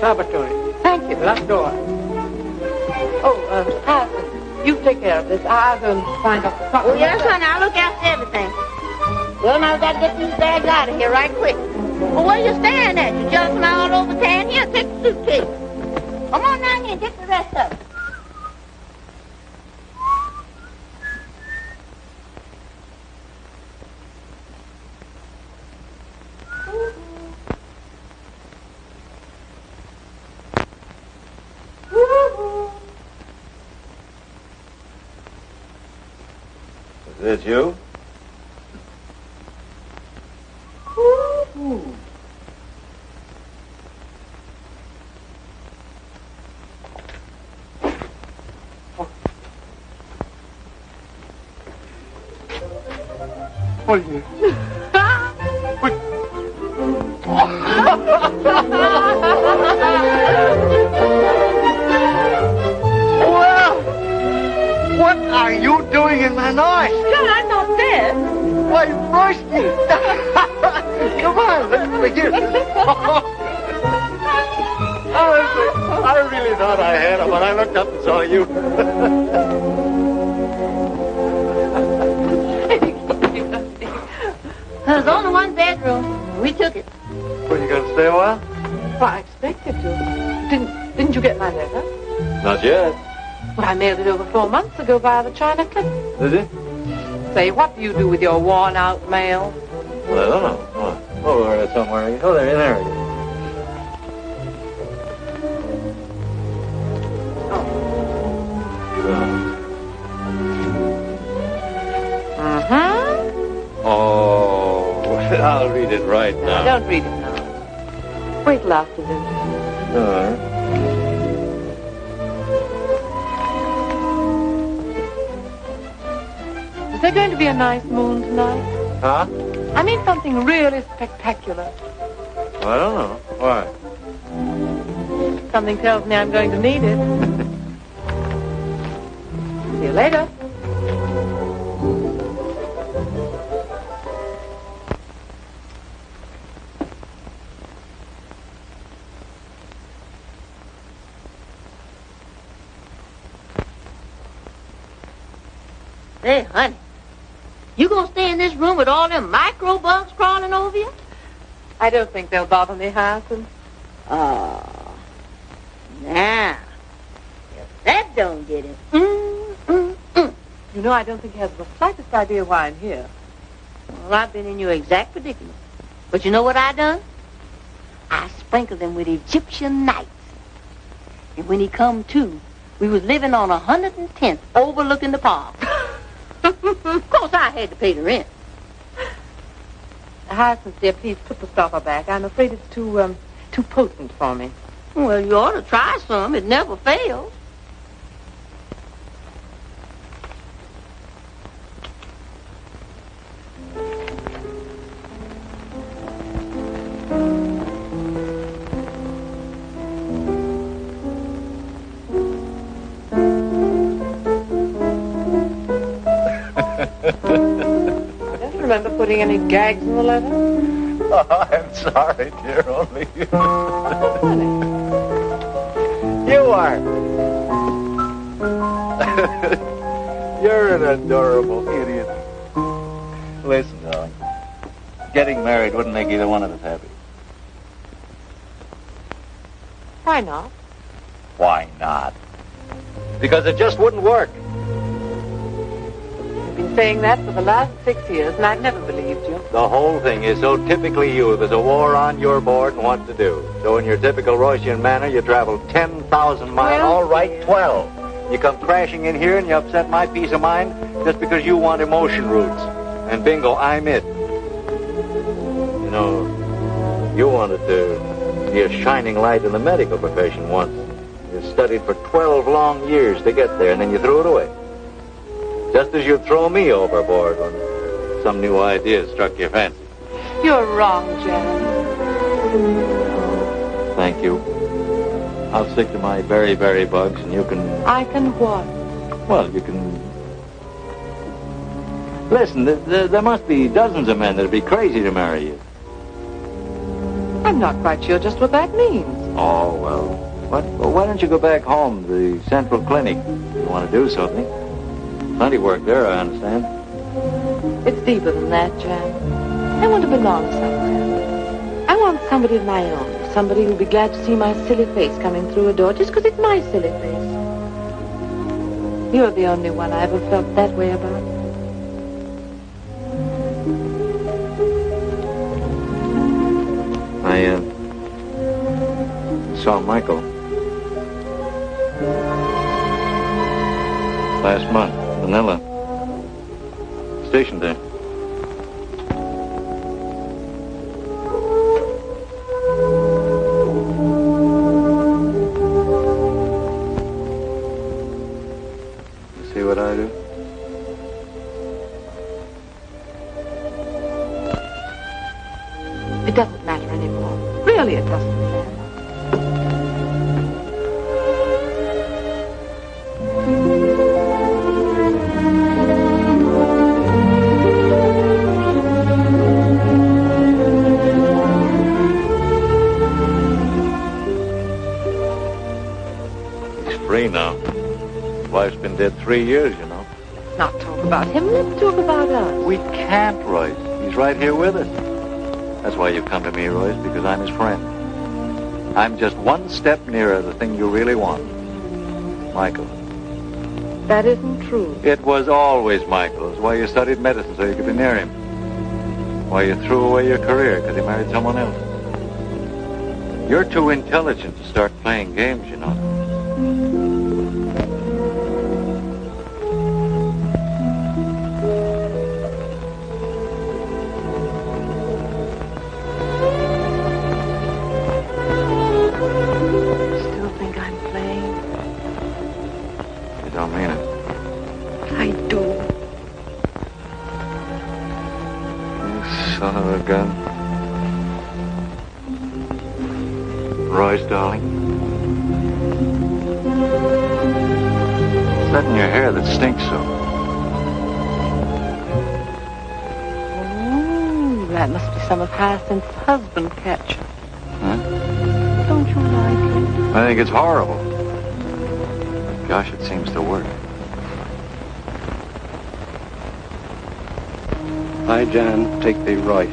laboratory. Thank you. Last door. Oh, Hyacinth, you take care of this. I'll go and find out the Stockman. Oh, yes, honey. I'll look after everything. Well, now I've got to get these bags out of here right quick. Well, what are you staring at? You jumping all over town? Here, take the suitcase. Come on down here and get the rest of it. Is it you? Oh, yeah. Well, what are you doing in Manoi? John, I'm not dead. Why, Royce Lee. Come on, let's begin. I really thought I had him when I looked up and saw you. There's only one bedroom. We took it. Well, you gonna stay a while? Well, I expected to. Didn't you get my letter? Not yet. Well, I mailed it over 4 months ago via the China Clip. Did it? Say, what do you do with your worn-out mail? Well, I don't know. Over there somewhere. Oh, there, in there. Oh, I'll read it right now. Don't read it now. Wait till afternoon. All right. Is there going to be a nice moon tonight? Huh? I mean something really spectacular. Well, I don't know. Why? Something tells me I'm going to need it. See you later. Hey, honey, you gonna stay in this room with all them microbugs crawling over you? I don't think they'll bother me, Hyacinth. Oh, now, if that don't get it, You know, I don't think he has the slightest idea why I'm here. Well, I've been in your exact predicament. But you know what I done? I sprinkled him with Egyptian nights. And when he come to, we was living on 110th overlooking the park. Of course, I had to pay the rent. Hyacinth, dear, please put the stopper back. I'm afraid it's too potent for me. Well, you ought to try some. It never fails. I don't remember putting any gags in the letter. Oh, I'm sorry, dear. Only you. Oh, funny. You are. You're an adorable idiot. Listen, darling. Getting married wouldn't make either one of us happy. Why not? Why not? Because it just wouldn't work. You've been saying that for the last 6 years, and I've never believed you. The whole thing is so typically you. There's a war on your board and what to do. So in your typical Roycean manner, you travel 10,000 miles. Well, all right, 12. You come crashing in here and you upset my peace of mind just because you want emotion roots. And bingo, I'm it. You know, you wanted to be a shining light in the medical profession once. You studied for 12 long years to get there, and then you threw it away. Just as you'd throw me overboard when some new idea struck your fancy. You're wrong, Jan. Thank you. I'll stick to my very, very bugs, and you can... I can what? Well, you can... Listen, there must be dozens of men that'd be crazy to marry you. I'm not quite sure just what that means. Oh, well. Well, why don't you go back home, the Central Clinic? You want to do something. Plenty work there, I understand. It's deeper than that, Jan. I want to belong somewhere. I want somebody of my own. Somebody who'll be glad to see my silly face coming through a door just because it's my silly face. You're the only one I ever felt that way about. I saw Michael last month, Manila. Stationed there. You see what I do? It doesn't matter anymore. Really, it doesn't matter. He's free now. His wife's been dead 3 years, you know. Not talk about him. Let's talk about us. We can't, Royce. He's right here with us. That's why you come to me, Royce, because I'm his friend. I'm just one step nearer the thing you really want. Michael. That isn't true. It was always Michael. It's why you studied medicine, so you could be near him. Why you threw away your career, because he married someone else. You're too intelligent to start playing games, you know. Royce, darling. What's that in your hair that stinks so? Ooh, that must be some of Hyacinth's husband ketchup. Huh? Don't you like it? I think it's horrible. Gosh, it seems to work. I, Jan, take thee, Royce,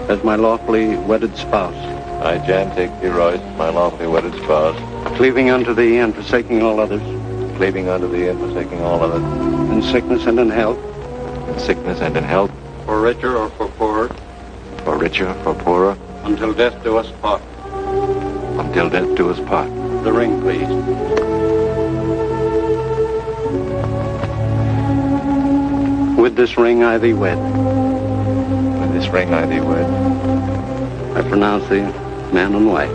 as my lawfully wedded spouse. I, Jan, take thee, Royce, my lawfully wedded spouse. Cleaving unto thee and forsaking all others. Cleaving unto thee and forsaking all others. In sickness and in health. In sickness and in health. For richer or for poorer. For richer or for poorer. Until death do us part. Until death do us part. The ring, please. With this ring I thee wed. With this ring I thee wed. I pronounce thee man and wife.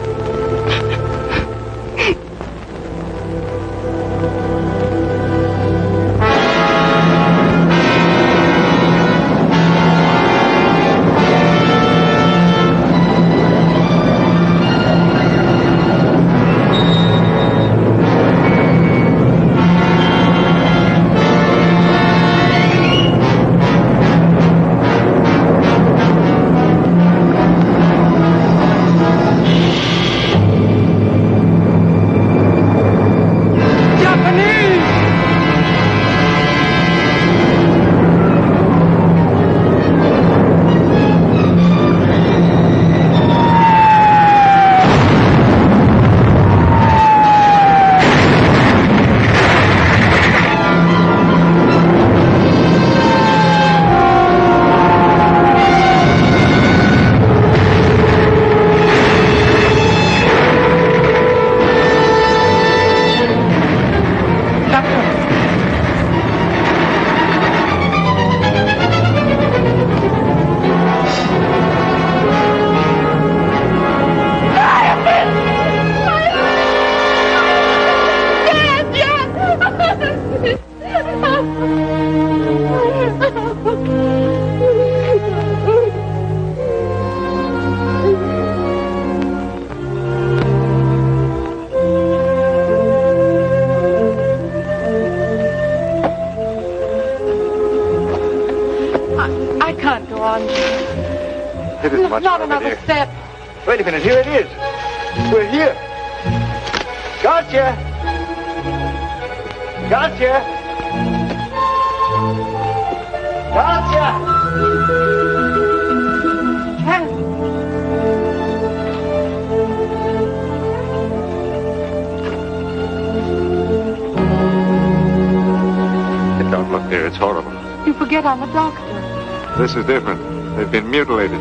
It isn't much Not further, another dear. step. Wait a minute, here it is. We're here. Gotcha. Gotcha. Gotcha. Don't look there. It's horrible. You forget I'm a doctor. This is different. They've been mutilated.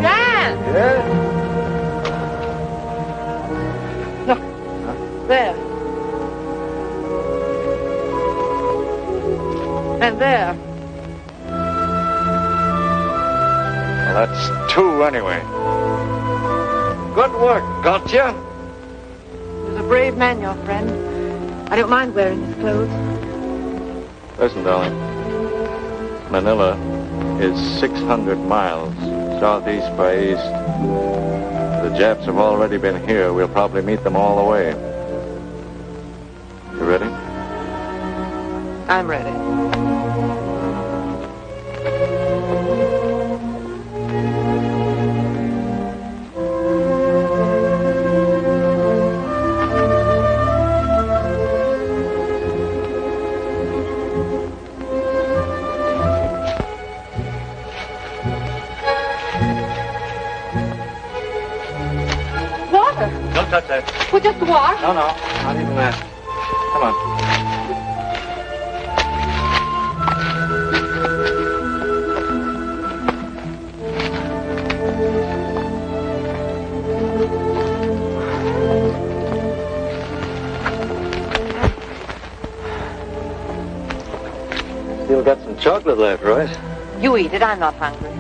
Jan! Yeah? Look. There. And there. Well, that's two anyway. Good work. Gotcha. He's a brave man, your friend. I don't mind wearing his clothes. Listen, darling. Manila is 600 miles southeast by east. The Japs have already been here. We'll probably meet them all the way. You ready? I'm ready. Don't touch that. Well, just wash. No, not even that. Come on. Still got some chocolate left, Royce. You eat it. I'm not hungry.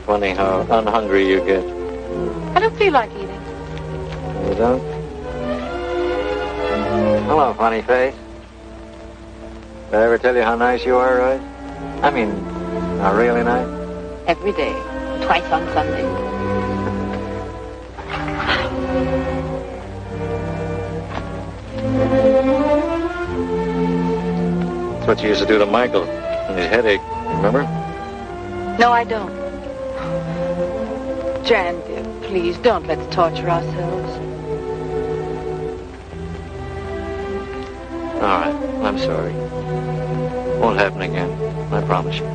Funny how unhungry you get. I don't feel like eating. You don't? Hello, funny face. Did I ever tell you how nice you are, Royce? I mean, how really nice? Every day. Twice on Sunday. That's what you used to do to Michael when his headache, remember? No, I don't. Jan, dear, please, don't let's torture ourselves. All right, I'm sorry. Won't happen again, I promise you.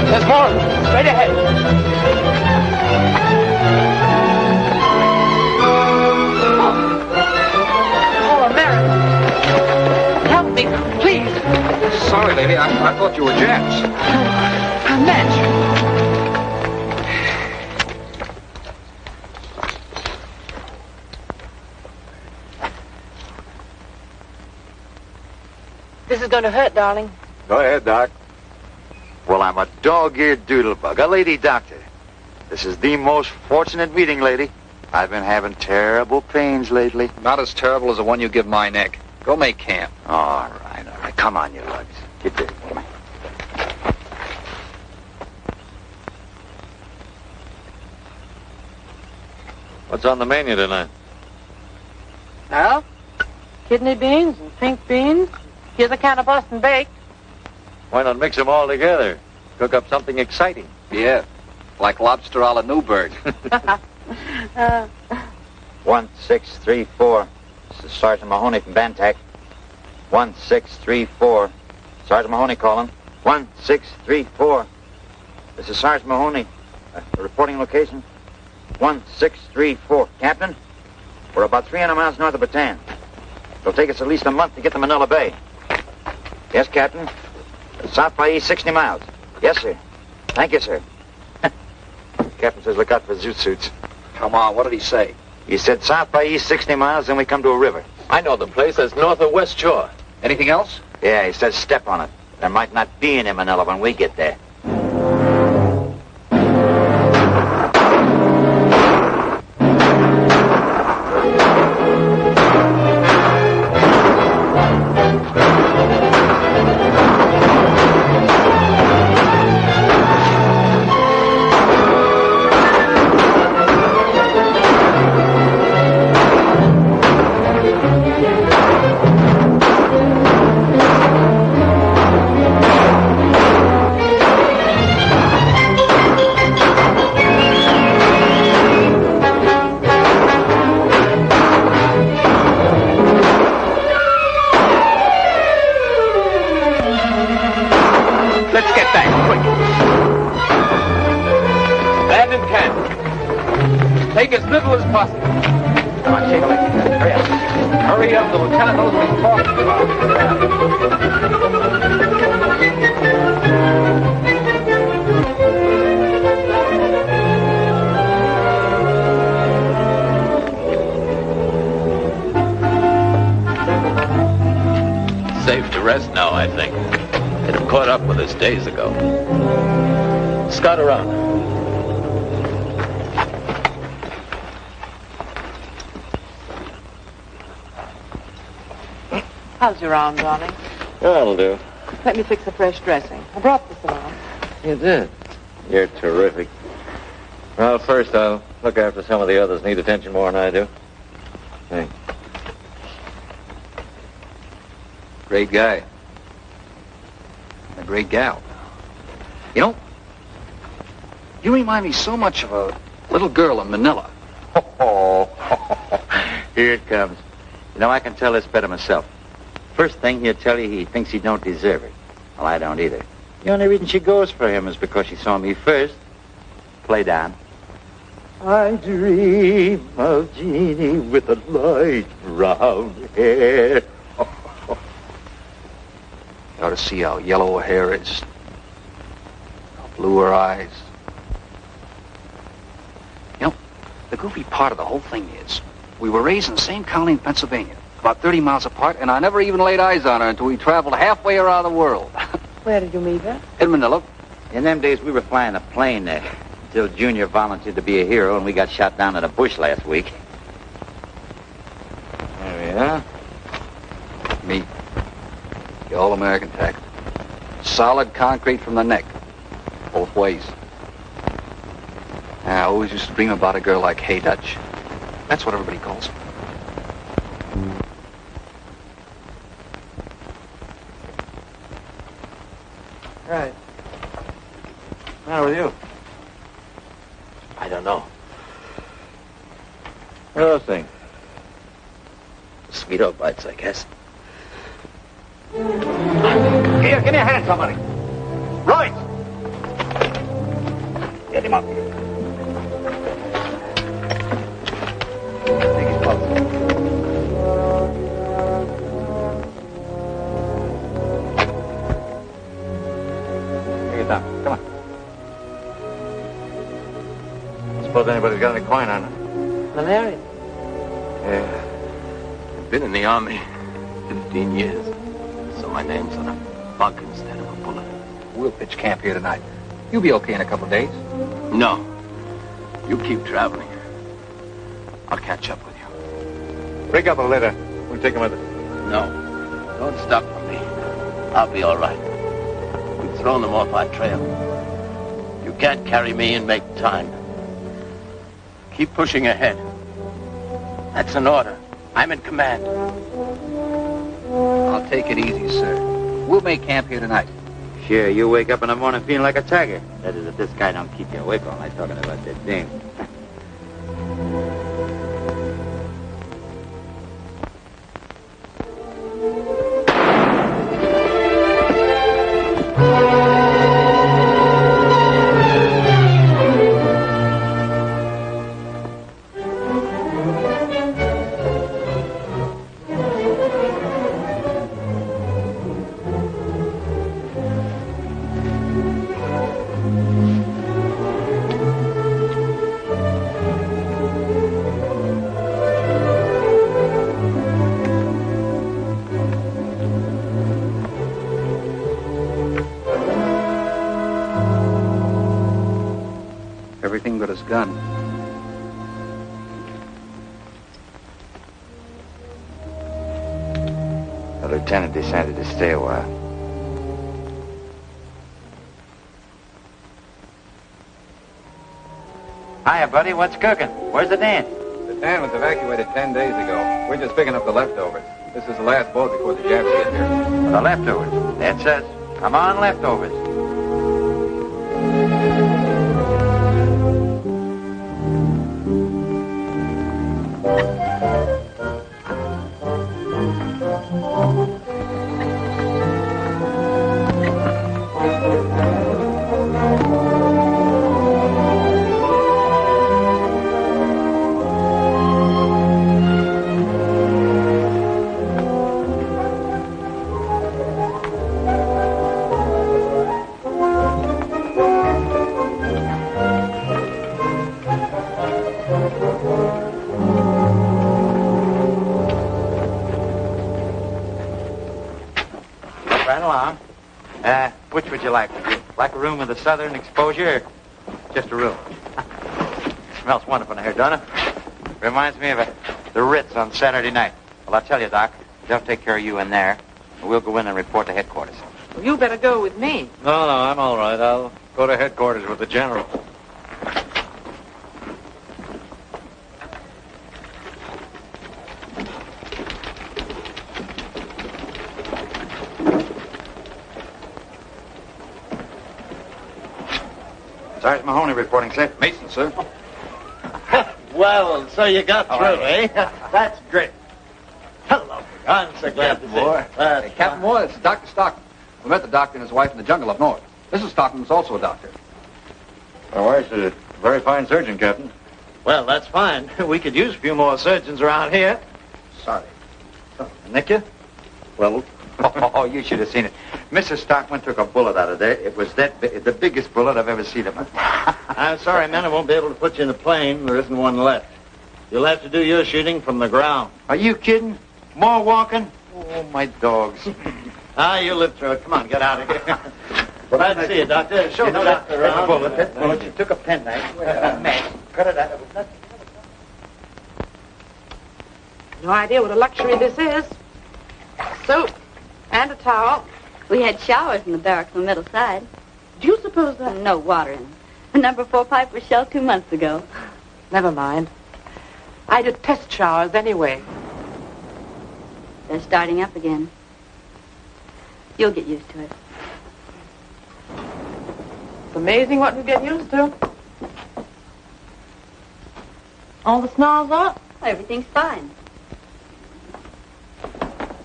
There's more. Straight ahead. Oh, America. Help me, please. Sorry, lady. I thought you were Japs. A match. This is going to hurt, darling. Go ahead, Doc. Well, I'm a dog-eared doodlebug, a lady doctor. This is the most fortunate meeting, lady. I've been having terrible pains lately. Not as terrible as the one you give my neck. Go make camp. All right. Come on, you lugs. Get there. Come on. What's on the menu tonight? Well, kidney beans and pink beans. Here's a can of Boston baked. Why not mix them all together? Cook up something exciting. Yeah, like lobster a la Newburgh. 1634. This is Sergeant Mahoney from Bantac. 1634. Sergeant Mahoney calling. 1634. This is Sergeant Mahoney. Reporting location. 1634. Captain, we're about 300 miles north of Bataan. It'll take us at least a month to get to Manila Bay. Yes, Captain. South by east 60 miles. Yes, sir. Thank you, sir. Captain says look out for zoot suits. Come on, what did he say? He said south by east 60 miles, then we come to a river. I know the place. That's north of West Shore. Anything else? Yeah, he says step on it. There might not be any Manila when we get there. Take as little as possible. Come on, shake a leg. Hurry up. Hurry up. The lieutenant knows what he's talking about. Safe to rest now, I think. They'd have caught up with us days ago. Scout around. How's your arm, darling? That'll do. Let me fix a fresh dressing. I brought this along. You did? You're terrific. Well, first I'll look after some of the others need attention more than I do. Thanks. Great guy. And a great gal. You know, you remind me so much of a little girl in Manila. Oh, here it comes. You know, I can tell this better myself. First thing he'll tell you, he thinks he don't deserve her. Well, I don't either. The only reason she goes for him is because she saw me first. Play down. I dream of Jeannie with a light brown hair. You ought to see how yellow her hair is. How blue her eyes. You know, the goofy part of the whole thing is, we were raised in the same county in Pennsylvania, about 30 miles apart, and I never even laid eyes on her until we traveled halfway around the world. Where did you meet her? In Manila. In them days, we were flying a plane there until Junior volunteered to be a hero, and we got shot down in a bush last week. There we are. Me. The all-American tax. Solid concrete from the neck. Both ways. I always used to dream about a girl like Hey Dutch. That's what everybody calls her. Right. What's the matter with you? I don't know. What are those things? Mosquito bites, I guess. Here, give me a hand, somebody. Royce! Get him up. Take his pulse. Take it down. Come on. Suppose anybody's got any coin on it. Malaria. Yeah. I've been in the Army 15 years. So my name's on a bug instead of a bullet. We'll pitch camp here tonight. You'll be okay in a couple of days. No. You keep traveling. I'll catch up with you. Break up a later. We'll take him with us. No. Don't stop for me. I'll be all right. We've thrown them off our trail. You can't carry me and make time. Keep pushing ahead. That's an order. I'm in command. I'll take it easy, sir. We'll make camp here tonight. Sure, you wake up in the morning feeling like a tiger. That is, if this guy don't keep you awake all night talking about that dame. anything but his gun. The lieutenant decided to stay a while. Hiya, buddy. What's cooking? Where's the dance? The Dan was evacuated 10 days ago. We're just picking up the leftovers. This is the last boat before the Japs get here. The leftovers. That's us. Come on, leftovers. Which would you like? Would you like a room with a southern exposure or just a room? Smells wonderful in here, don't it? Reminds me of the Ritz on Saturday night. Well, I'll tell you, Doc, they'll take care of you in there. And we'll go in and report to headquarters. Well, you better go with me. No, I'm all right. I'll go to headquarters with the general. Sergeant Mahoney reporting, sir. Mason, sir. Well, so you got through, eh? That's great. Hello. I'm so glad to see you. Hey, Captain Moore, it's Dr. Stockman. We met the doctor and his wife in the jungle up north. Mrs. Stockman was also a doctor. My wife's a very fine surgeon, Captain. Well, that's fine. We could use a few more surgeons around here. Sorry. Nick you? Well, Oh, you should have seen it. Mrs. Stockman took a bullet out of there. It was the biggest bullet I've ever seen in my life. I'm sorry, men. I won't be able to put you in the plane. There isn't one left. You'll have to do your shooting from the ground. Are you kidding? More walking? Oh, my dogs. You'll live through it. Come on, get out of here. Glad to see you, Doctor. Show the doctor around. That bullet. She took a penknife. Cut it out. It was nothing. No idea what a luxury this is. Soap and a towel. We had showers in the barracks on the middle side. Do you suppose that... No water in them. The number 4 pipe was shelled 2 months ago. Never mind. I detest showers anyway. They're starting up again. You'll get used to it. It's amazing what we get used to. All the snarls up? Everything's fine.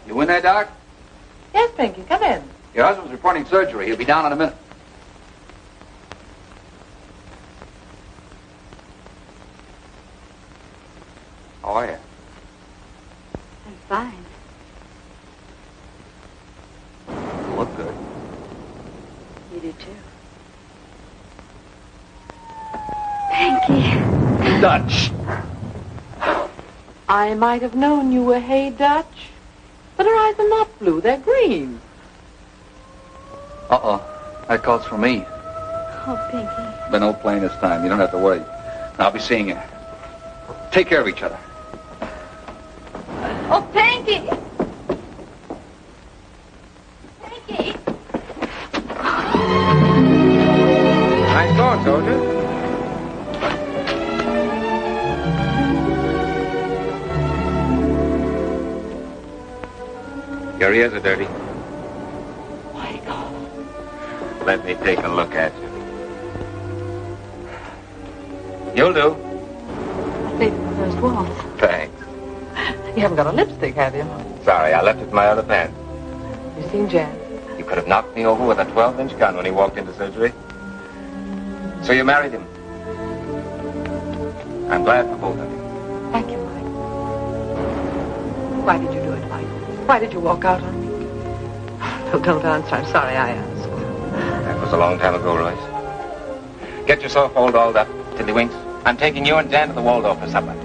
You in there, Doc? Yes, Pinky, come in. Your husband's reporting surgery. He'll be down in a minute. How are you? I'm fine. You look good. You do, too. Pinky. Dutch. I might have known you were Hey Dutch. But her eyes are not blue, they're green. Uh-oh. That calls for me. Oh, Pinky. Been no plane this time. You don't have to worry. I'll be seeing you. Take care of each other. Oh, Pinky! Pinky! Nice going, soldier. Your ears are dirty. My God. Let me take a look at you. You'll do. I saved the first waltz. Thanks. You haven't got a lipstick, have you? Sorry, I left it in my other pants. You seen Jan? You could have knocked me over with a 12-inch gun when he walked into surgery. So you married him. I'm glad for both of you. Thank you, Mike. Why did you do it, Mike? Why did you walk out on me? No, don't answer. I'm sorry I asked. That was a long time ago, Royce. Get yourself all dolled up, Tiddlywinks. I'm taking you and Dan to the Waldorf for supper.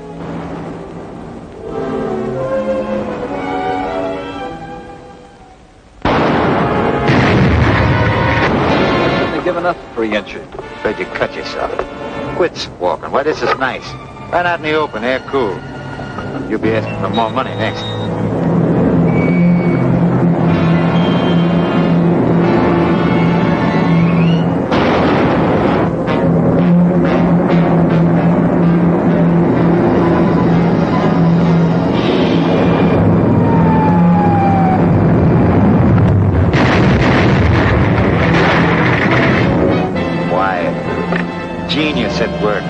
They've given us 3 inches. Said you cut yourself. Quit walking. Why, this is nice. Right out in the open, air cool. You'll be asking for more money next. Genius at work.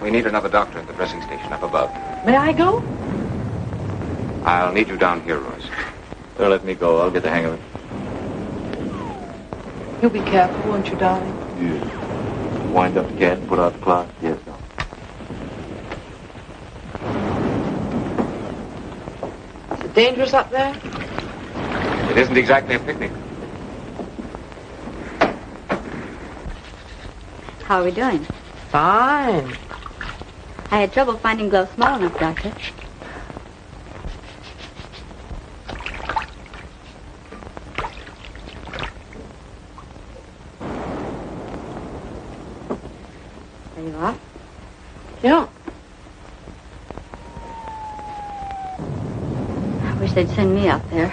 We need another doctor at the dressing station up above. May I go? I'll need you down here, Royce. Don't let me go. I'll get the hang of it. You'll be careful, won't you, darling? Yeah. Wind up the gas, put out the clock. Yes, no. Is it dangerous up there? It isn't exactly a picnic. How are we doing? Fine. I had trouble finding gloves small enough, Doctor. Are you off? Yeah. I wish they'd send me out there.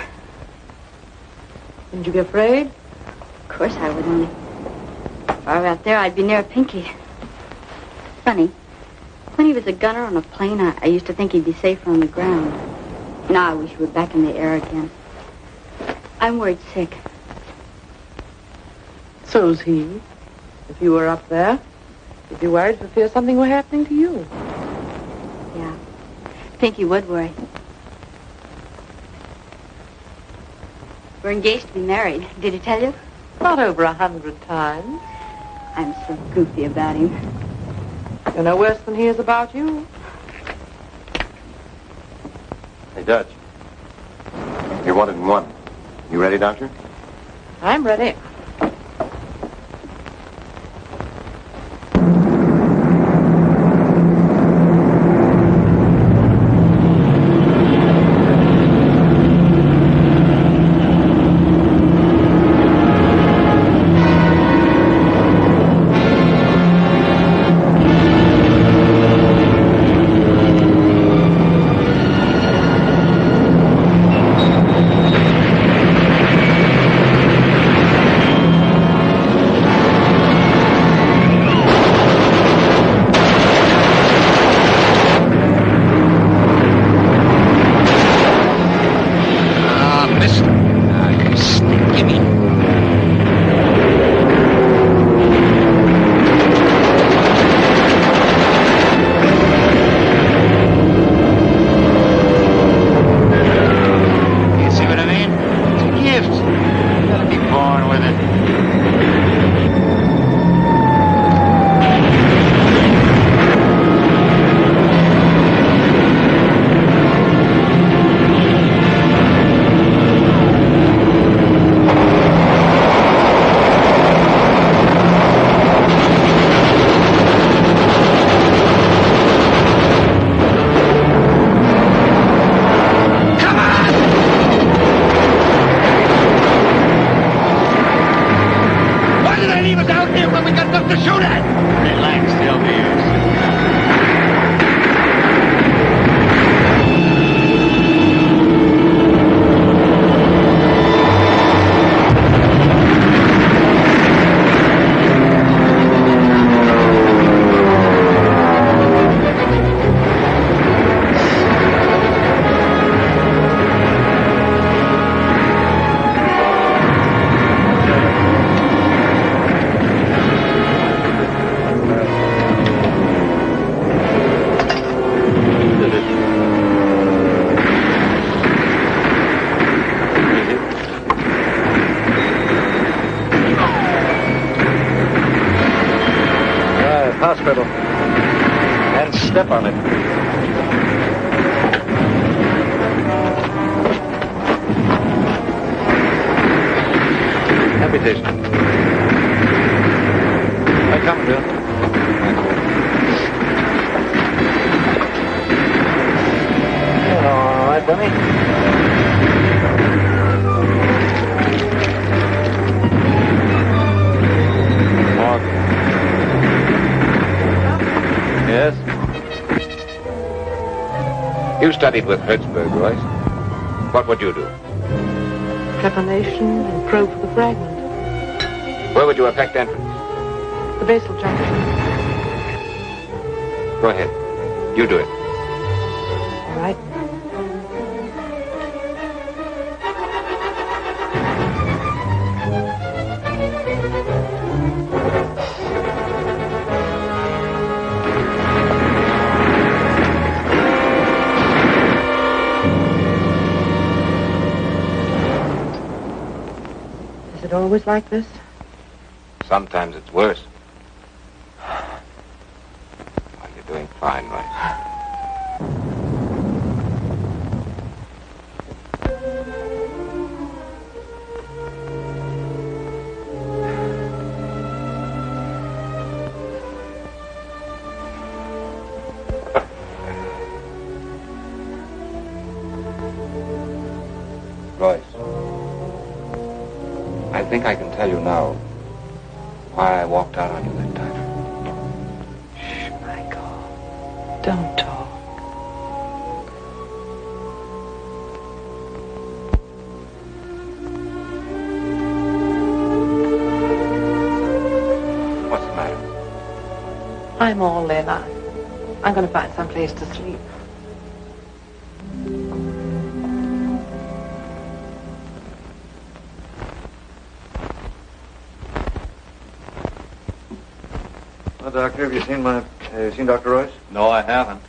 Wouldn't you be afraid? Of course I would, only if I were out there, I'd be near Pinky. Funny. When he was a gunner on a plane, I used to think he'd be safer on the ground. Now I wish he were back in the air again. I'm worried sick. So's he. If you were up there, you'd be worried for fear something were happening to you. Yeah. Pinky would worry. We're engaged to be married. Did he tell you? Not over 100 times. I'm so goofy about him. You're no worse than he is about you. Hey, Dutch. You're wanted in one. You ready, Doctor? I'm ready. hospital and step on it. Amputation. I come, Bill. All right, Bunny. Yes? You studied with Hertzberg, Royce. What would you do? Trepanation and probe for the fragment. Where would you effect entrance? The basal junction. Go ahead. You do it. All right. Is it always like this? Sometimes it's worse. Well, you're doing fine, Royce. Royce, I think I can tell you now why I walked out on you that time. Shh, Michael. Don't talk. What's the matter? I'm all in. I'm going to find some place to sleep. Well, Doctor, have you seen Dr. Royce? No, I haven't.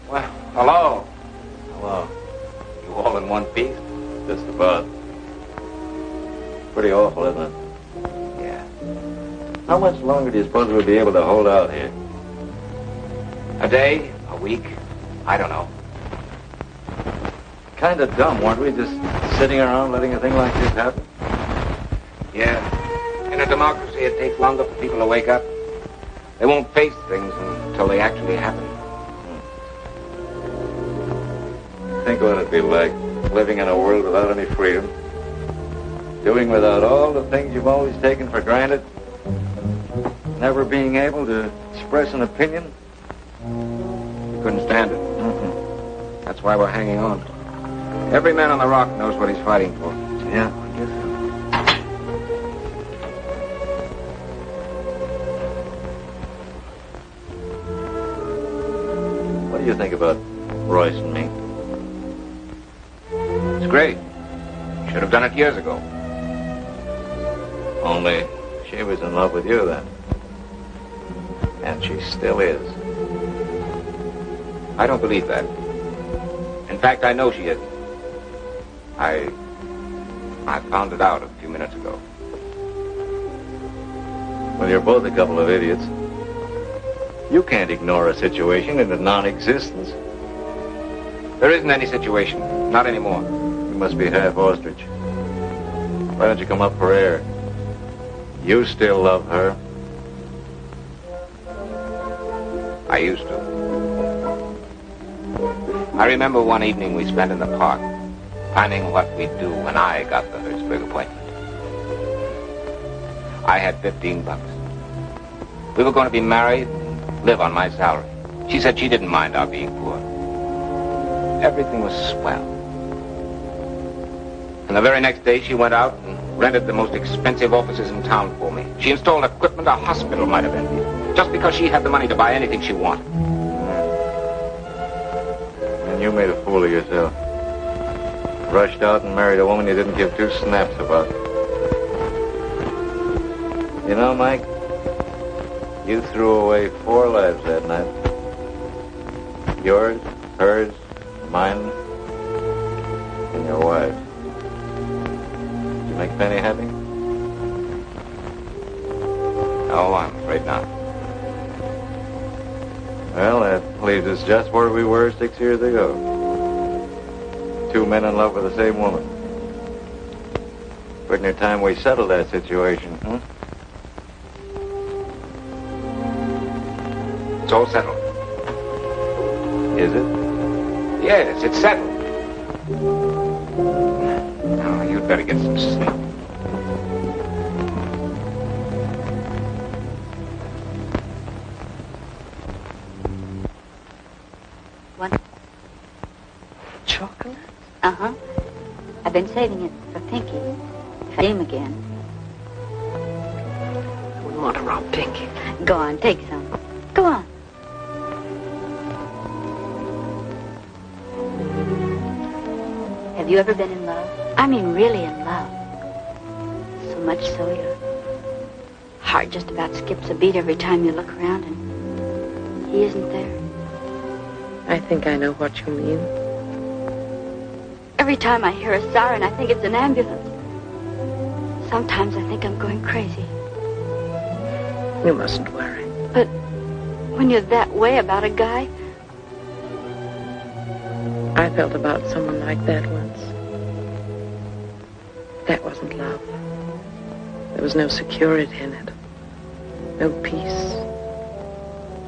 Well, hello. Hello. You all in one piece? Just about. Pretty awful, isn't it? Yeah. How much longer do you suppose we'll be able to hold out here? A day? A week? I don't know. Kind of dumb, weren't we? Just sitting around letting a thing like this happen? Yeah. In a democracy, it takes longer for people to wake up. They won't face things until they actually happen. Think what it'd be like, living in a world without any freedom. Doing without all the things you've always taken for granted. Never being able to express an opinion. You couldn't stand it. That's why we're hanging on. Every man on the rock knows what he's fighting for. Yeah, I guess so. What do you think about Royce and me? It's great. Should have done it years ago. Only she was in love with you then. And she still is. I don't believe that. In fact, I know she isn't. I found it out a few minutes ago. Well, you're both a couple of idiots. You can't ignore a situation into non-existence. There isn't any situation. Not anymore. You must be half ostrich. Why don't you come up for air? You still love her. I used to. I remember one evening we spent in the park, planning what we'd do when I got the Hertzberg appointment. I had $15. We were going to be married and live on my salary. She said she didn't mind our being poor. Everything was swell. And the very next day she went out and rented the most expensive offices in town for me. She installed equipment a hospital might have envied, just because she had the money to buy anything she wanted. And you made a fool of yourself. Rushed out and married a woman you didn't give two snaps about. You know, Mike, you threw away 4 lives that night. Yours, hers, mine, and your wife. Did you make Penny happy? No, I'm afraid not. Well, that leaves us just where we were 6 years ago. Two men in love with the same woman. Pretty near time we settled that situation, huh? It's all settled. Is it? Yes, it's settled. Now, you'd better get some sleep. What? Chocolate? Uh-huh. I've been saving it for Pinky. If I see him again. I wouldn't want to rob Pinky. Go on, take some. Go on. Have you ever been in love? I mean, really in love. So much so your heart just about skips a beat every time you look around and he isn't there. I think I know what you mean. Every time I hear a siren, I think it's an ambulance. Sometimes I think I'm going crazy. You mustn't worry. But when you're that way about a guy... I felt about someone like that once. That wasn't love. There was no security in it. No peace.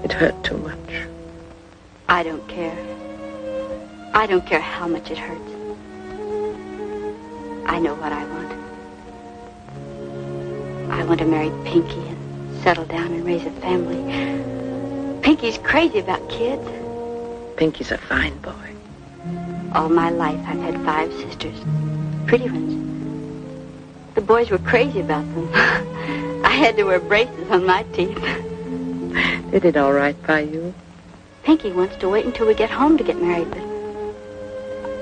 It hurt too much. I don't care. I don't care how much it hurts. I know what I want. I want to marry Pinky and settle down and raise a family. Pinky's crazy about kids. Pinky's a fine boy. All my life, I've had 5 sisters. Pretty ones. The boys were crazy about them. I had to wear braces on my teeth. They did all right by you. Pinky wants to wait until we get home to get married, but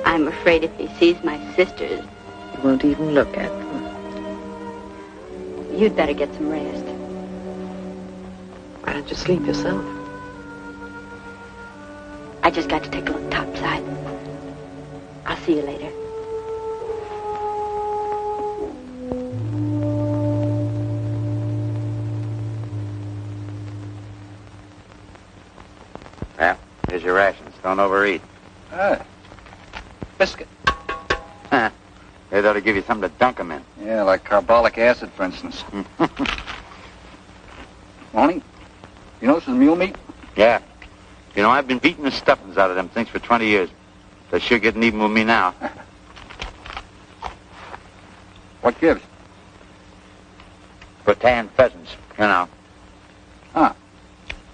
I'm afraid if he sees my sisters... He won't even look at them. You'd better get some rest. Why don't you sleep yourself? I just got to take a look topside. I'll see you later. Well, here's your rations. Don't overeat. Biscuit. Huh. They ought to give you something to dunk them in. Yeah, like carbolic acid, for instance. Lonnie, you know this is mule meat? Yeah. You know, I've been beating the stuffings out of them things for 20 years. They're sure getting even with me now. What gives? Rattan pheasants, you know. Huh.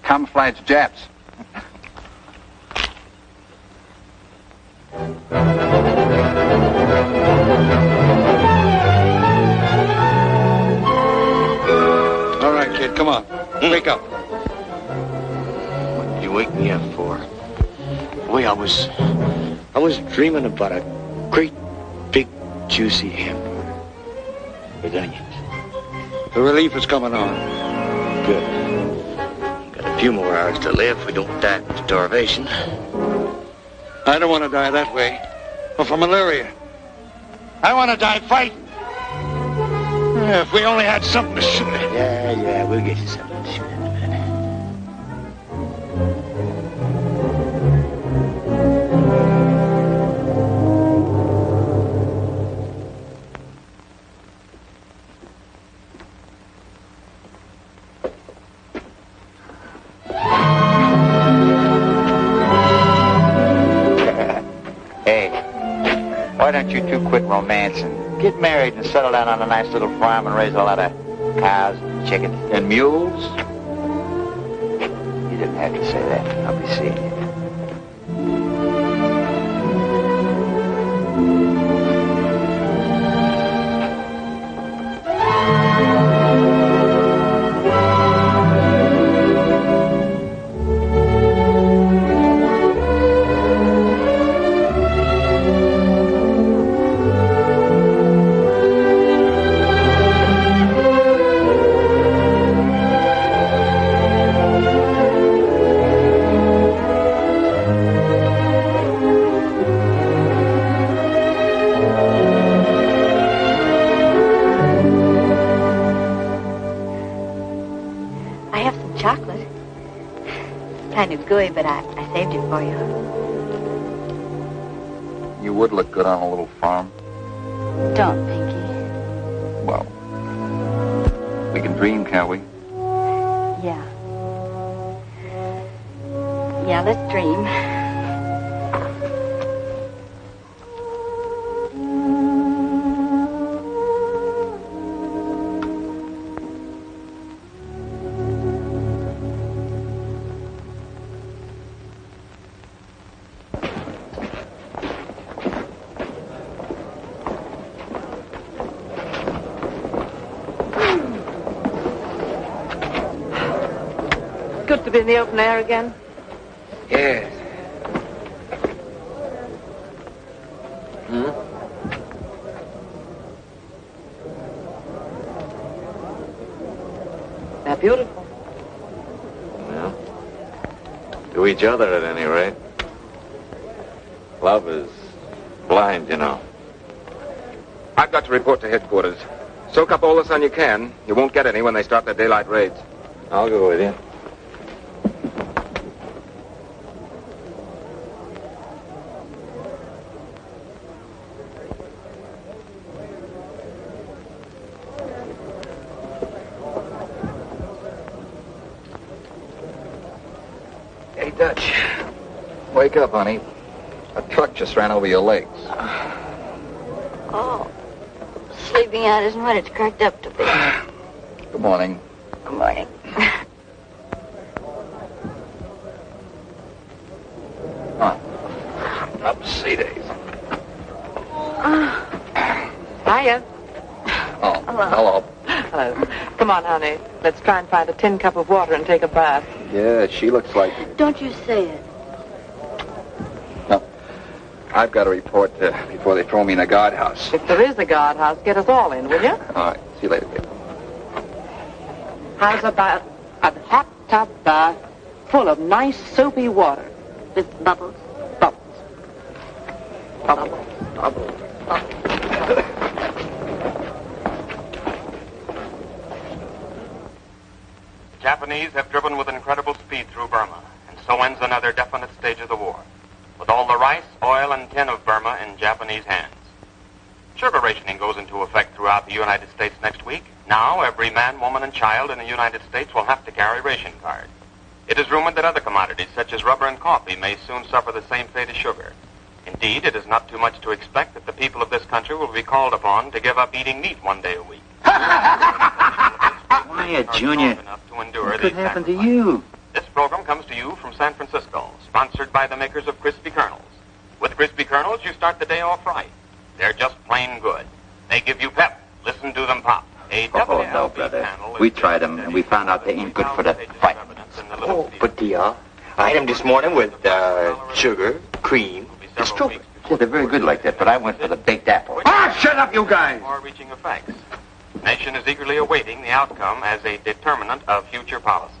Camouflaged Japs. All right, kid, come on. Wake up. What did you wake me up for? Boy, I was dreaming about a great, big, juicy hamburger with onions. The relief is coming on. Good. Got a few more hours to live. We don't die from starvation. I don't want to die that way, or from malaria. I want to die fighting. If we only had something to shoot at. Yeah, we'll get you something to shoot at in a minute. Hey, why don't you two quit romancing? Get married and settle down on a nice little farm and raise a lot of cows and chickens. And mules? You didn't have to say that. I'll be seeing you. gooey, but I saved it for you. You would look good on a little farm. Don't, Pinky. Well, we can dream, can't we? Yeah. Yeah, let's dream. Good to be in the open air again. Yes. They're beautiful. Well, to each other at any rate. Love is blind, you know. I've got to report to headquarters. Soak up all the sun you can. You won't get any when they start their daylight raids. I'll go with you. Hey, Dutch. Wake up, honey. A truck just ran over your legs. Oh, sleeping out isn't what it's cracked up to be. Good morning. Good morning. Up to see days. Hiya. Oh, hello. Hello. Come on, honey. Let's try and find a tin cup of water and take a bath. Yeah, she looks like... Don't you say it. No. I've got to report before they throw me in a guardhouse. If there is a guardhouse, get us all in, will you? All right. See you later, kid. How's about a hot tub bath full of nice soapy water? With bubbles. Bubbles. Bubbles. Bubbles. Japanese have driven with incredible speed through Burma, and so ends another definite stage of the war, with all the rice, oil, and tin of Burma in Japanese hands. Sugar rationing goes into effect throughout the United States next week. Now, every man, woman, and child in the United States will have to carry ration cards. It is rumored that other commodities, such as rubber and coffee, may soon suffer the same fate as sugar. Indeed, it is not too much to expect that the people of this country will be called upon to give up eating meat one day a week. Quiet, Junior. What could happen to you? This program comes to you from San Francisco, sponsored by the makers of Crispy Kernels. With Crispy Kernels, you start the day off right. They're just plain good. They give you pep. Listen to them pop. Oh, no, brother. We tried them, and we found out they ain't good for the fight. Oh, but I had them this morning with sugar, cream, and strawberry. Yeah, they're very good like that, but I went for the baked apple. Shut up, you guys! Far-reaching effects. The nation is eagerly awaiting the outcome as a determinant of future policy.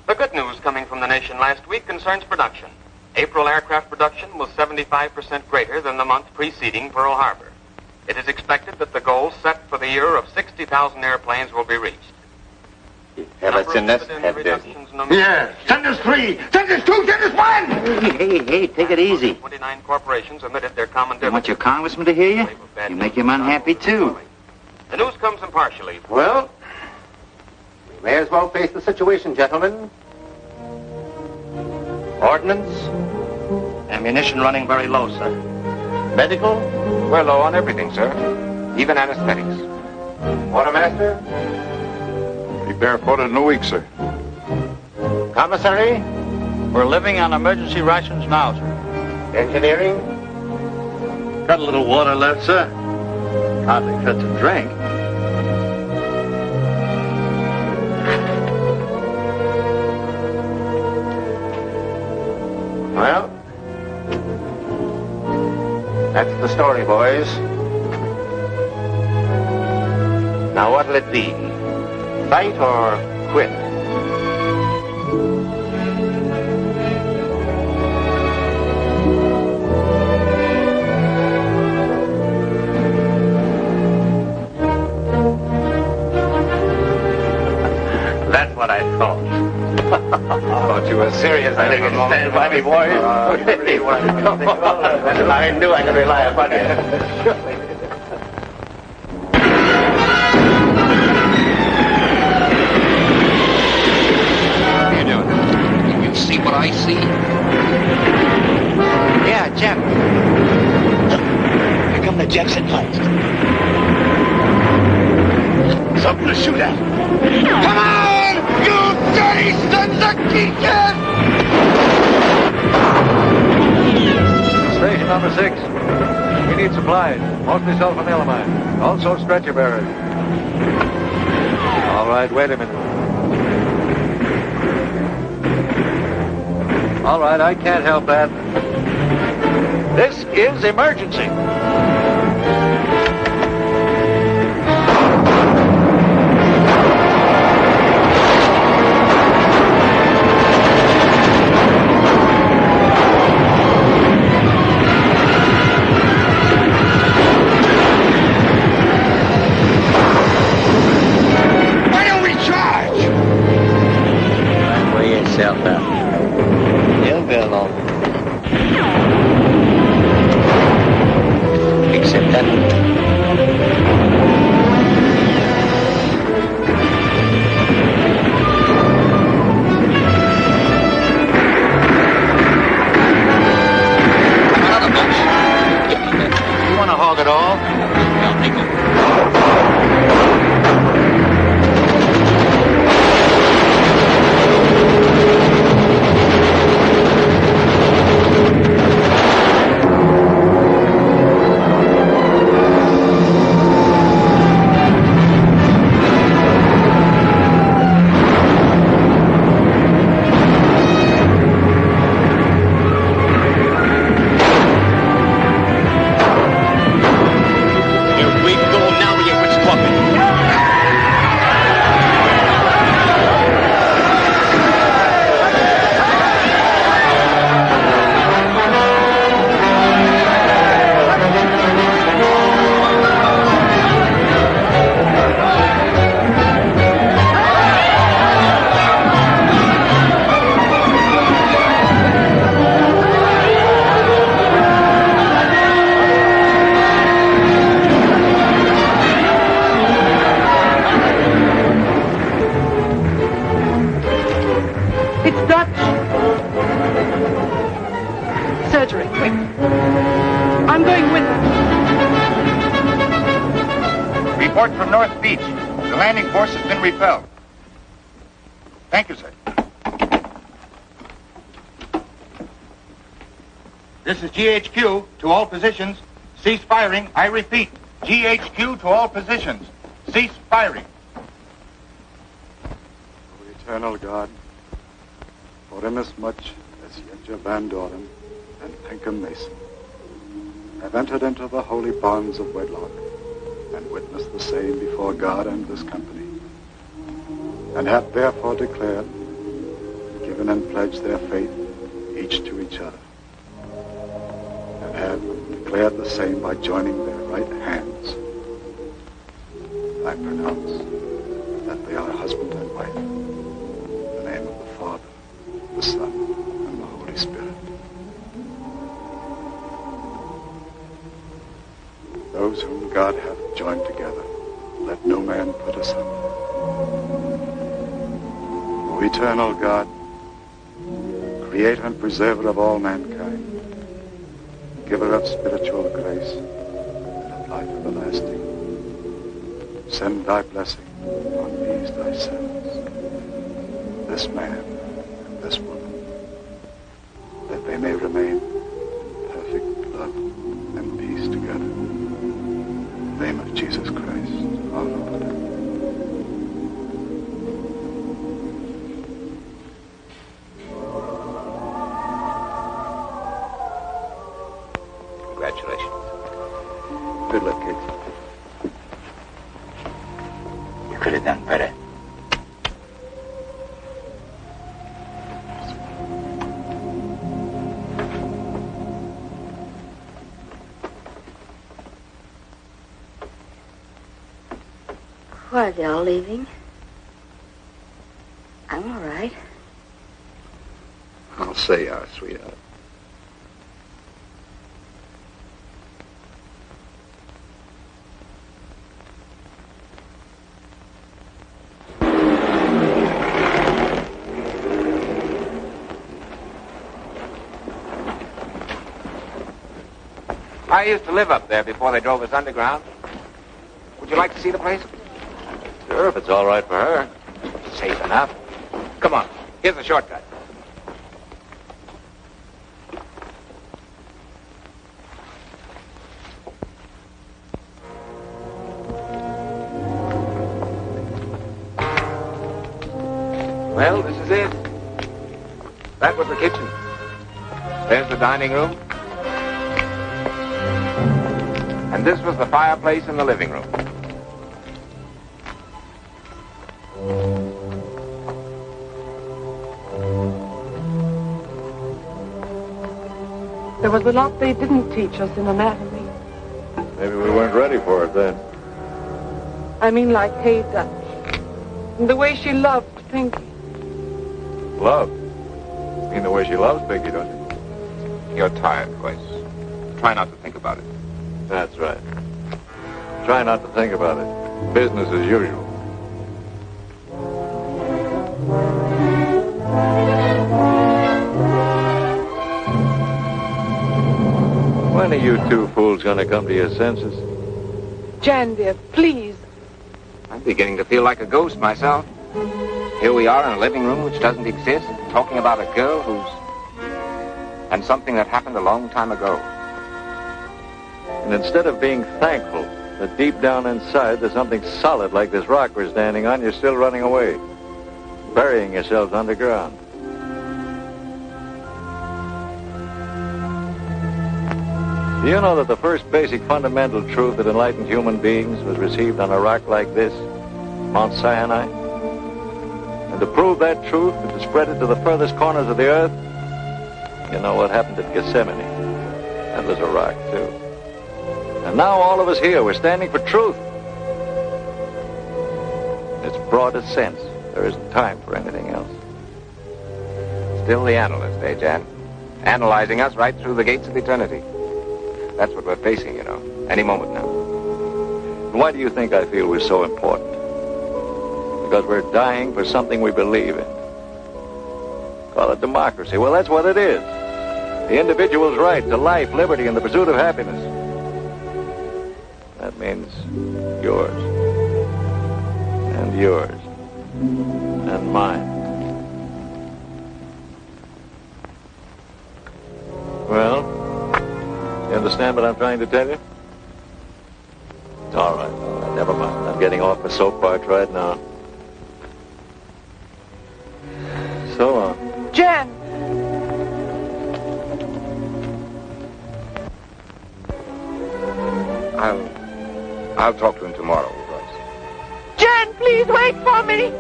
The good news coming from the nation last week concerns production. April aircraft production was 75% greater than the month preceding Pearl Harbor. It is expected that the goal set for the year of 60,000 airplanes will be reached. Have I sent us? Have this? Yeah, send us 3, send us 2, send us 1! Hey, take it easy. 29 corporations omitted their common You dividends. want your congressman to hear you? You make him unhappy, too. The news comes impartially. Well, we may as well face the situation, gentlemen. Ordnance, ammunition running very low, sir. Medical, We're low on everything, sir. Even anesthetics. quartermaster, Be barefooted in a week, sir. commissary, We're living on emergency rations now, sir. engineering. Got a little water left, sir. Hardly fit to drink. Well, that's the story, boys. Now what'll it be? Fight or quit? That's what I thought. Thought you were serious. I think you can stand by me, boys. I knew I could rely upon you. What are you doing? Can you see what I see? Yeah, Jeff. Here come the Jeffs at last. Something to shoot at. Come on, you dirty sons of geekers! Station number 6. We need supplies, mostly sulfonylamine. Also stretcher bearers. All right, wait a minute. All right, I can't help that. This is emergency. Yourself out. You'll be along. Except that one. Another bunch. You want to hog it all? I'll take it. Repelled. Thank you, sir. This is GHQ to all positions. Cease firing. I repeat, GHQ to all positions. Cease firing. O eternal God, for inasmuch as Yetja Van Dornen and Pinkham Mason have entered into the holy bonds of wedlock and witnessed the same before God and this company, and have therefore declared, given and pledged their faith each to each other, and have declared the same by joining their right hands, I pronounce that they are husband and wife, in the name of the Father, the Son, and the Holy Spirit. Those whom God hath joined together, let no man put asunder. O eternal God, creator and preserver of all mankind, giver of spiritual grace and of life everlasting, send thy blessing on these thy sons, this man and this woman, that they may remain in perfect love and peace together. In the name of Jesus Christ, our Lord. Congratulations. Good luck, kids. You could have done better. Why are they all leaving? I'm all right. Don't say our sweetheart. I used to live up there before they drove us underground. Would you like to see the place? Sure, if it's all right for her. Safe enough. Come on. Here's the shortcut. Well, this is it. That was the kitchen. There's the dining room. And this was the fireplace in the living room. There was a lot they didn't teach us in anatomy. Maybe we weren't ready for it then. I mean, like Ada. And the way she loved Pinky. Love? You mean the way she loves Pinky, don't you? You're tired, Royce. Try not to think about it. That's right. Try not to think about it. Business as usual. When are you two fools going to come to your senses? Jan, dear, please. I'm beginning to feel like a ghost myself. Here we are in a living room which doesn't exist, talking about a girl and something that happened a long time ago. And instead of being thankful that deep down inside there's something solid like this rock we're standing on, you're still running away, burying yourselves underground. Do you know that the first basic fundamental truth that enlightened human beings was received on a rock like this, Mount Sinai? And to prove that truth and to spread it to the furthest corners of the earth, you know what happened at Gethsemane. That was a rock, too. And now all of us here, we're standing for truth. In its broadest sense, there isn't time for anything else. Still the analyst, eh, Jan? Analyzing us right through the gates of eternity. That's what we're facing, you know, any moment now. And why do you think I feel we're so important? Because we're dying for something we believe in. Call it democracy. Well, that's what it is. The individual's right to life, liberty, and the pursuit of happiness. That means yours. And yours. And mine. Well, you understand what I'm trying to tell you? All right, never mind. I'm getting off my soapbox right now. So long. Jan! I'll talk to him tomorrow, Royce. Jan, please wait for me!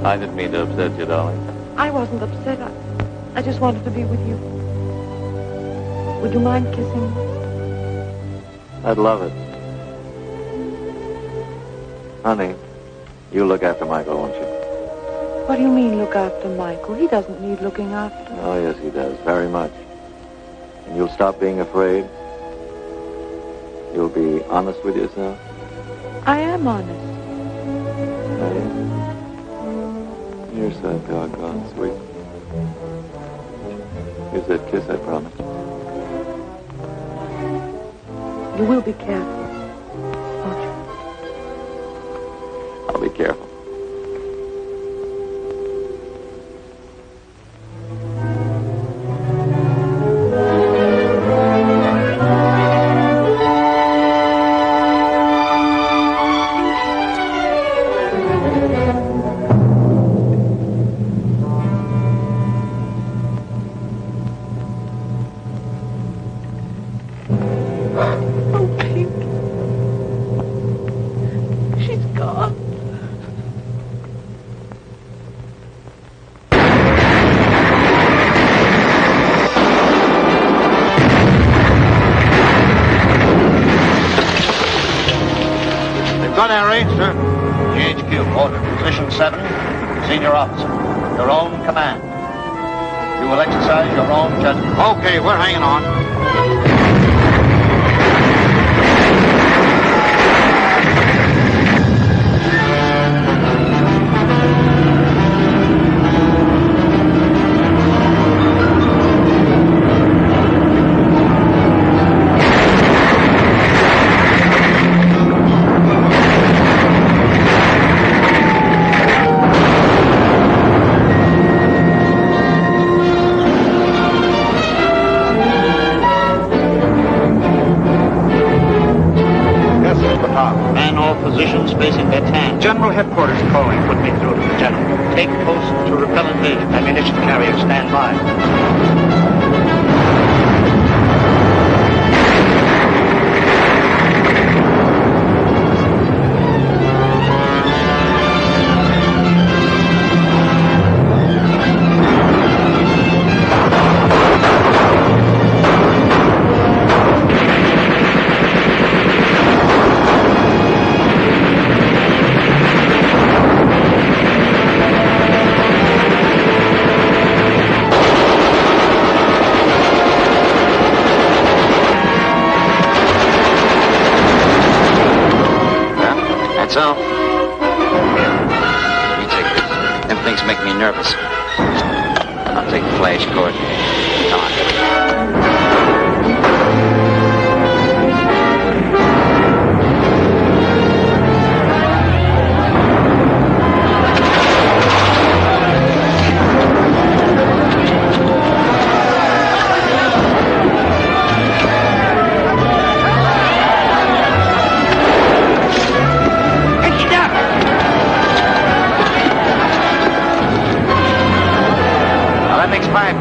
I didn't mean to upset you, darling. I wasn't upset. I just wanted to be with you. Would you mind kissing me? I'd love it. Honey, you look after Michael, won't you? What do you mean, look after Michael? He doesn't need looking after. Oh, yes, he does. Very much. And you'll stop being afraid? You'll be honest with yourself? I am honest. Are you? You're so doggone sweet. Here's that kiss I promised. You will be careful, won't you? I'll be careful. Order. Position 7, senior officer. Your own command. You will exercise your own judgment. Okay, we're hanging on. Positions facing their tan. General Headquarters calling. Put me through to the general. Take post to repel invasion. Ammunition carrier, stand by. So, you take this. Them things make me nervous. I'll take the flash cord. Come on.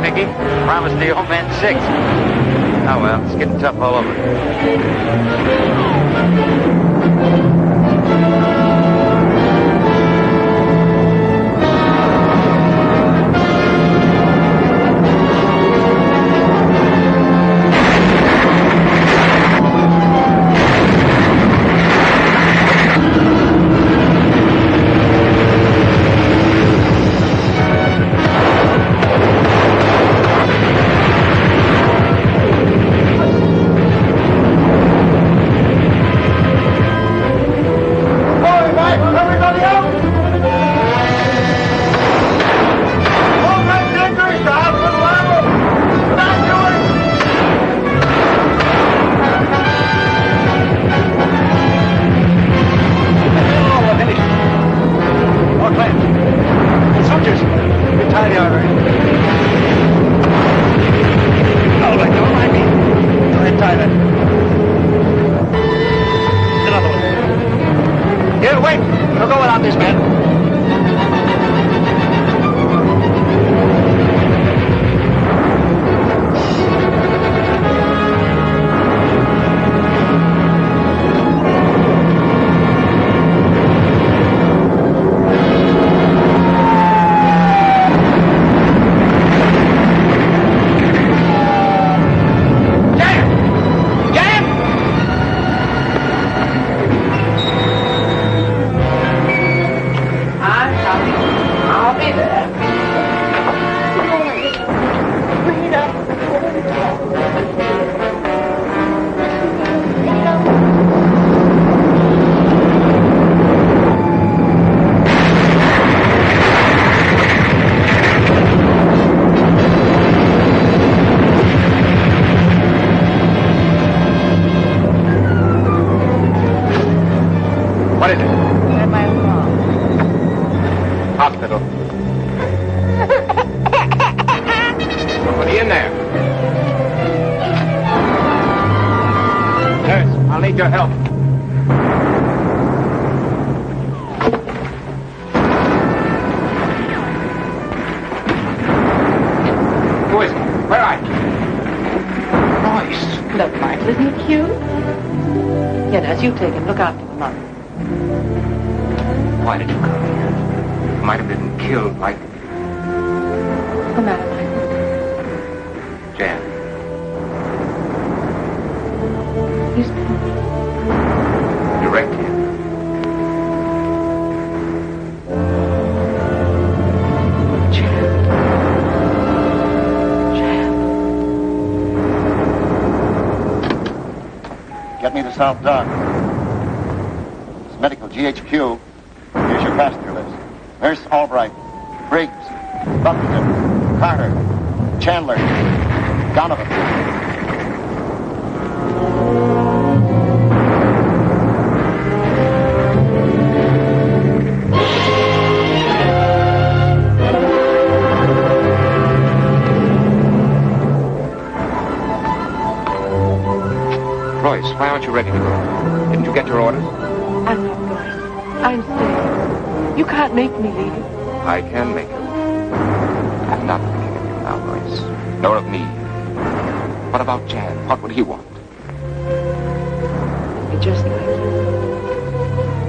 Mickey. Promised the old man 6. Oh, well, it's getting tough all over. You take him. Look after the mother. Why did you come here? Might have been killed, like... What's the matter, Michael? Jan. He's been... Direct here. me to sound done. It's medical GHQ. Here's your passenger list. Nurse Albright, Briggs, Buffington, Carter, Chandler, Donovan. Royce, why aren't you ready to go? Didn't you get your orders? I'm not going. I'm staying. You can't make me leave you. I can make you. I'm not thinking of you now, Royce. Nor of me. What about Jan? What would he want? You're just like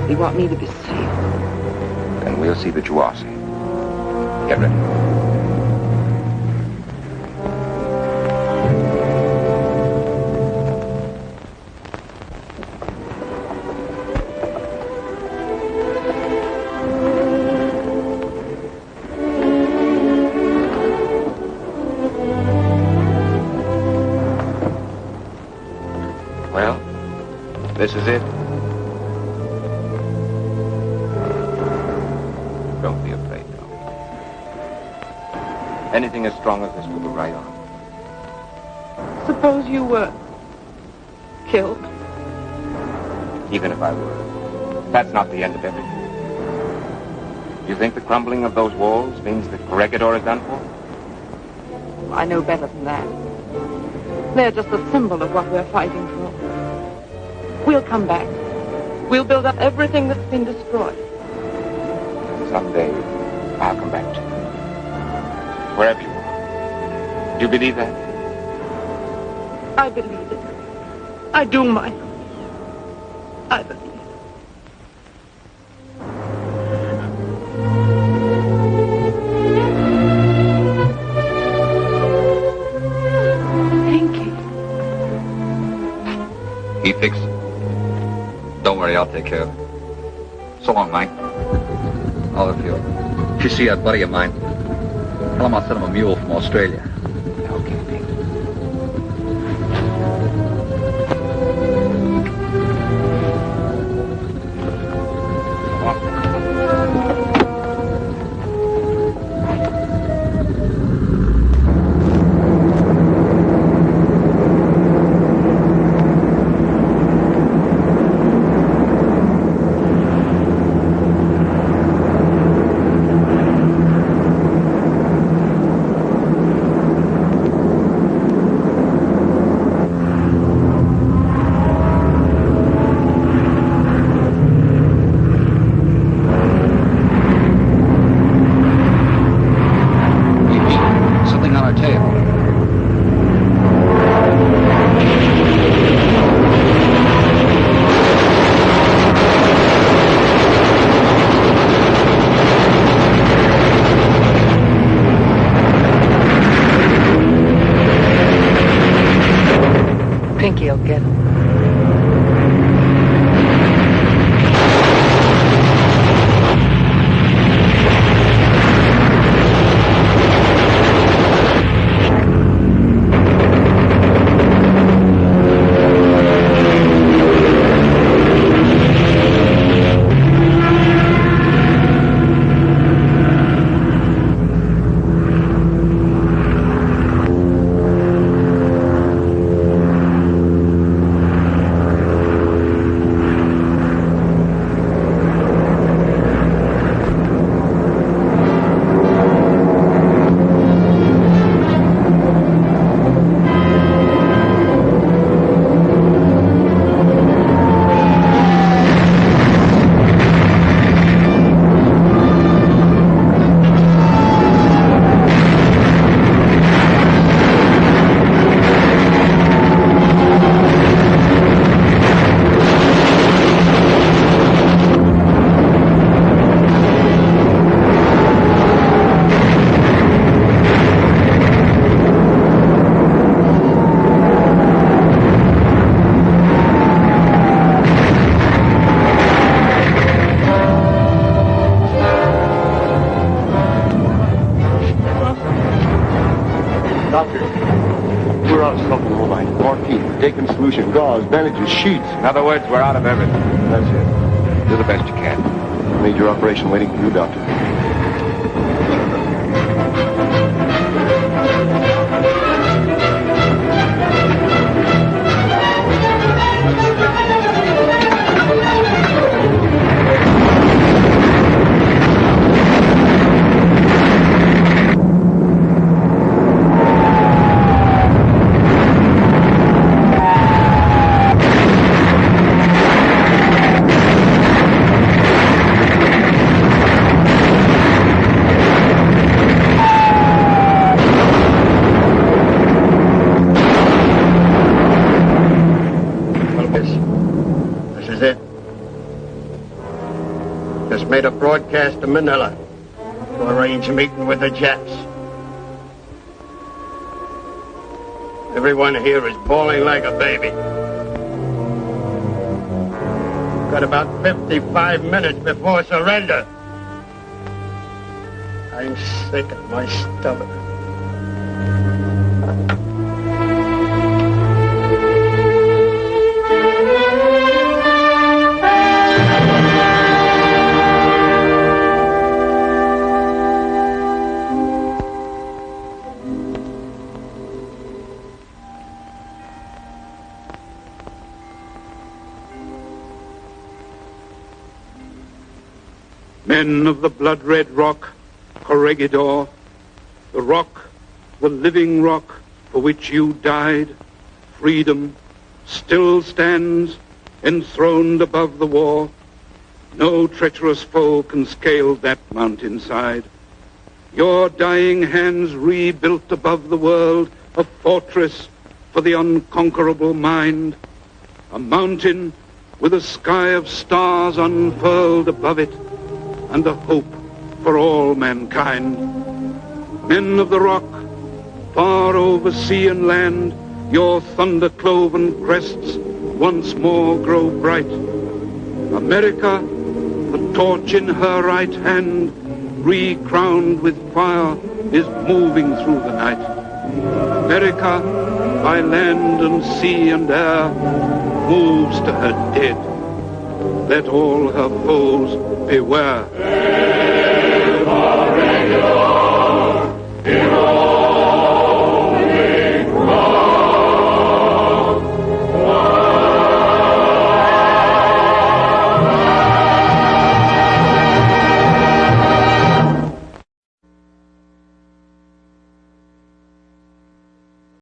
you. You want me to be safe. Then we'll see that you are safe. Get ready. This is it. Don't be afraid, though. Anything as strong as this will go right on. Suppose you were killed. Even if I were. That's not the end of everything. You think the crumbling of those walls means that Corregidor is done for? I know better than that. They're just a symbol of what we're fighting for. We'll come back. We'll build up everything that's been destroyed. Someday, I'll come back to you. Wherever you are. Do you believe that? I believe it. I do, Mike. I believe it. Pinky. He fixed it. Don't worry, I'll take care of it. So long, Mike. Oh, if you see that buddy of mine, tell him I'll send him a mule from Australia. Okay, Pete. Pinky'll get him. We're out of something, all right. Morphine, taking solution, gauze, bandages, sheets. In other words, we're out of everything. That's it. Do the best you can. Major operation waiting for you, Doctor. Made a broadcast to Manila to arrange a meeting with the Japs. Everyone here is bawling like a baby. Got about 55 minutes before surrender. I'm sick of my stomach. Men of the blood-red rock, Corregidor, the rock, the living rock for which you died, freedom, still stands enthroned above the war. No treacherous foe can scale that mountainside. Your dying hands rebuilt above the world a fortress for the unconquerable mind, a mountain with a sky of stars unfurled above it, and a hope for all mankind. Men of the rock, far over sea and land, your thunder-cloven crests once more grow bright. America, the torch in her right hand, re-crowned with fire, is moving through the night. America, by land and sea and air, moves to her dead. Let all her foes beware. Corregidor,